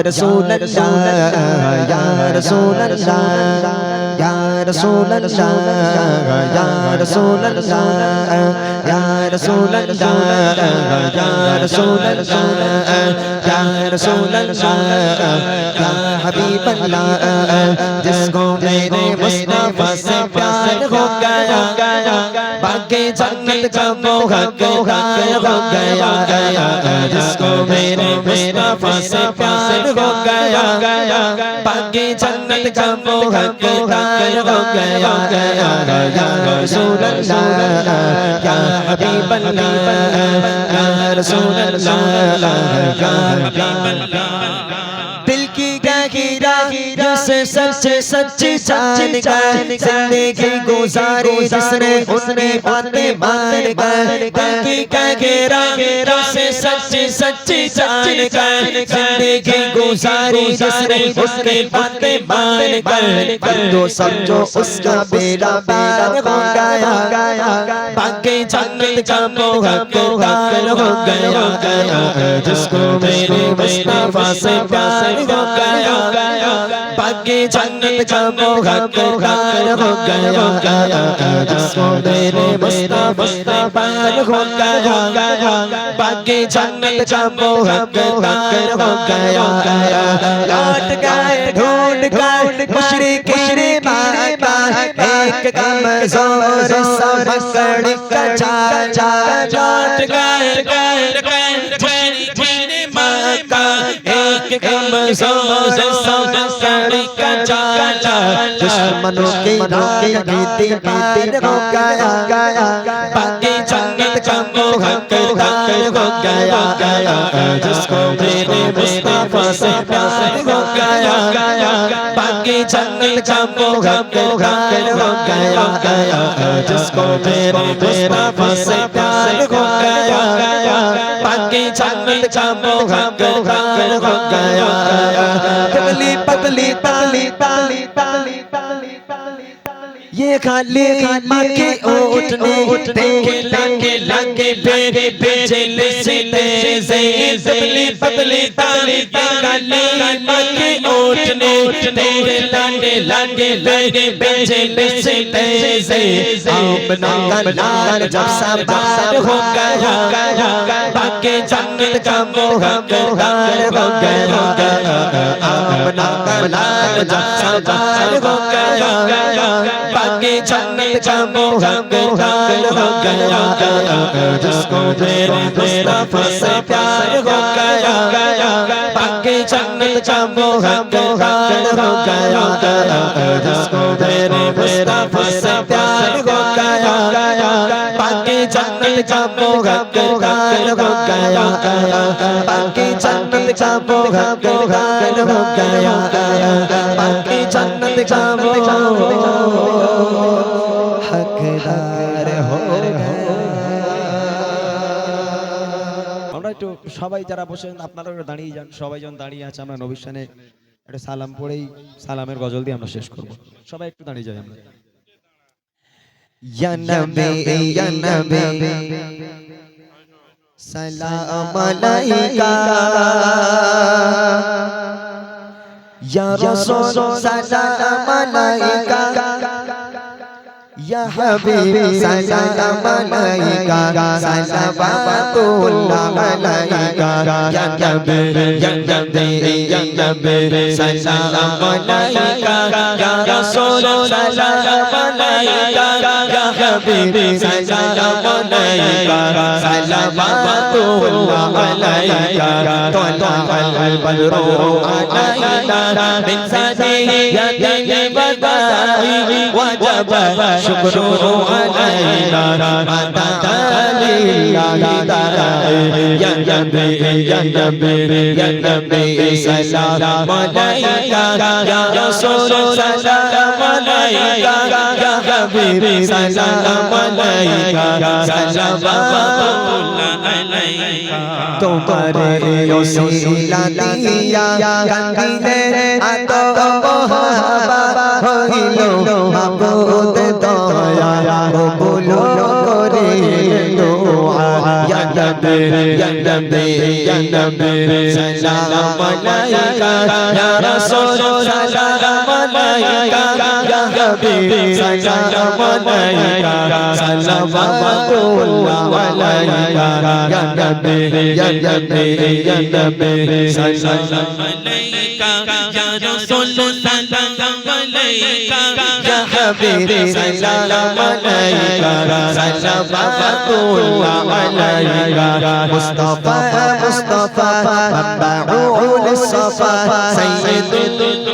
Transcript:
रसूल अल्लाह या रसूल अल्लाह या रसूल अल्लाह या रसूल अल्लाह या रसूल अल्लाह या रसूल अल्लाह या रसूल अल्लाह या हबीब अल्लाह जिसको मेरे मुस्तफा से प्यार हो गया बाकी जन्नत का मोह हो गया जिसको मेरे मुस्तफा से प्यार हो गया बाकी जन्नत का मोह हो गया या रसूल अल्लाह या हबीब अल्लाह या रसूल अल्लाह या हबीब अल्लाह दिल की गहरा जिसे सच्चे सच्ची जान कर जिंदगी गुजारी जिसने उसने बातें मान कर दिल की गहरा जिसे सच्ची सच्ची जान कर जिंदगी गुजारी जिसने उसने बातें मान कर तो समझो उसका बेड़ा पार हो गया बाकी जन्नत का मोह हो गया जिसको मेरे मुस्तफा से प्यार हो गया बाकी जन्नत का मोह हो गया जिसको मेरे मुस्तफा से प्यार हो गया बाकी जन्नत का मोह हो गया लौट गए ढूंढ गए मुशरिकीन मक्का एक कमजोर सा मकड़ का चाचा लौट गए मुशरिकीन मक्का एक कमजोर सा मकड़ का चाचा दुश्मनों की राजनीति पार हो गया बाकी जन्नत का मोह हो गया जिसको मेरे मुस्तफा से प्यार हो गया बाकी जन्नत का मोह हो गया जिसको मेरे मुस्तफा से प्यार हो गया बाकी जन्नत का मोह हो गया पतली पतली ताली ताली ताली ताली ये खाली माँ के उठने देखे लगे बेरे बेचले से तेज़े पतली पतली ताली ताली माँ के उठने देखे लगे बेचले से तेज़े अपना कलार जब सवार हो गया बाकी जन्नत का मोह हो गया अपना कलार जब सवार हो गया बाकी जन्नत का मोह हो गया जिसको मेरे मुस्तफा से प्यार हो गया बाकी जन्नत का मोह हो गया जिसको मेरे मुस्तफा से प्यार हो गया बाकी जन्नत का मोह हो गया बाकी जन्नत का मोह हो गया बाकी जन्नत का मोह हकदार हो আমরা একটু সবাই যারা বসেন আপনারা দাঁড়িয়ে যান সবাই যখন দাঁড়িয়ে আছে আমরা নবীর শানে একটা সালাম পড়েই সালামের গজল দিয়ে আমরা শেষ করব সবাই একটু দাঁড়িয়ে যাই আমরা ইয়া নবী সালাম আলাইকা ইয়া রাসূল সালাম আলাইকা या हबीब सलाम अलैका सलावतुल्लाह अलैका या नबी सलाम अलैका या रसूल सलाम अलैका या हबीब सलाम अलैका सलावतुल्लाह अलैका तला अल बदरु अलैना मिन सनियतिल बदाई वजब शुक्र अलैना या नबी सलाम अलैका या रसूल सलाम अलैका या हबीब सलाम अलैका सलावतुल्लाह अलैका तुम्हारे ओसीला दिया कंदिले आतो मोहब्बत होइलो माबूद दया कबूल करे दुआ या Nabi, Ya Nabi, Ya Nabi, Salam Alaika, Ya Rasul, Salam Alaika, Ya Habib, Salam Alaika, Salawatullah Alaika, Ya Nabi, Ya Nabi, Ya Nabi, Salam Alaika, Ya Rasul, Salam Alaika, Ya Habib, Salam Alaika, Salawatullah Alaika, Mustafa, Mustafa, Mab'ul Safa, Sayyidul